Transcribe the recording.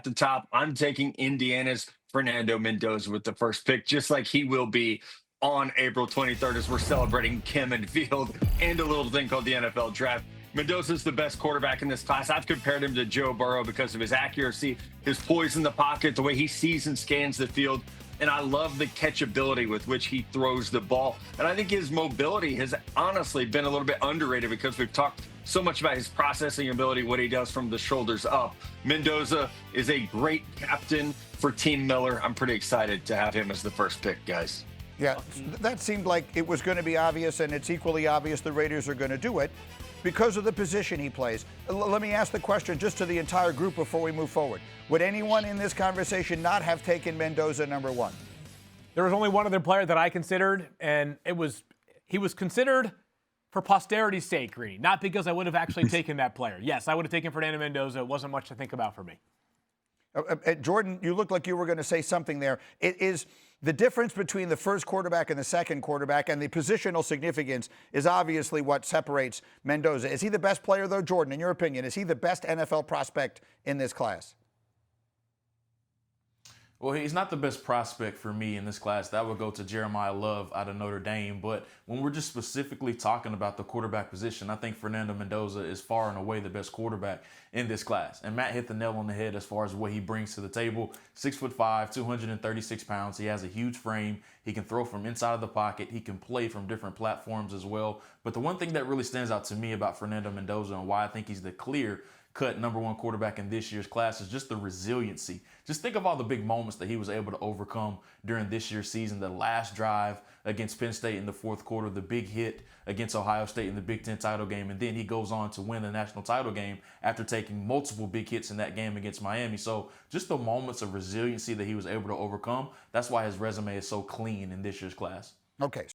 at the top, I'm taking Indiana's Fernando Mendoza with the first pick, just like he will be on April 23rd as we're celebrating Kim and Field and a little thing called the NFL draft. Mendoza's the best quarterback in this class. I've compared him to Joe Burrow because of his accuracy, his poise in the pocket, the way he sees and scans the field. And I love the catchability with which he throws the ball. And I think his mobility has honestly been a little bit underrated because we've talked so much about his processing ability, what he does from the shoulders up. Mendoza is a great captain for Team Miller. I'm pretty excited to have him as the first pick, guys. Yeah, that seemed like it was going to be obvious, and it's equally obvious the Raiders are going to do it because of the position he plays. Let me ask the question just to the entire group before we move forward. Would anyone in this conversation not have taken Mendoza number one? There was only one other player that I considered, and he was considered for posterity's sake, Greeny, not because I would have actually taken that player. Yes, I would have taken Fernando Mendoza. It wasn't much to think about for me. Jordan, you looked like you were going to say something there. It is the difference between the first quarterback and the second quarterback, and the positional significance is obviously what separates Mendoza. Is he the best player, though, Jordan, in your opinion? Is he the best NFL prospect in this class? Well, he's not the best prospect for me in this class. That would go to Jeremiah Love out of Notre Dame. But when we're just specifically talking about the quarterback position, I think Fernando Mendoza is far and away the best quarterback in this class. And Matt hit the nail on the head as far as what he brings to the table. 6'5", 236 pounds. He has a huge frame. He can throw from inside of the pocket. He can play from different platforms as well. But the one thing that really stands out to me about Fernando Mendoza and why I think he's the clear cut number one quarterback in this year's class is just the resiliency. Just think of all the big moments that he was able to overcome during this year's season. The last drive against Penn State in the fourth quarter, the big hit against Ohio State in the Big Ten title game, and then he goes on to win the national title game after taking multiple big hits in that game against Miami. So just the moments of resiliency that he was able to overcome, that's why his resume is so clean in this year's class. Okay.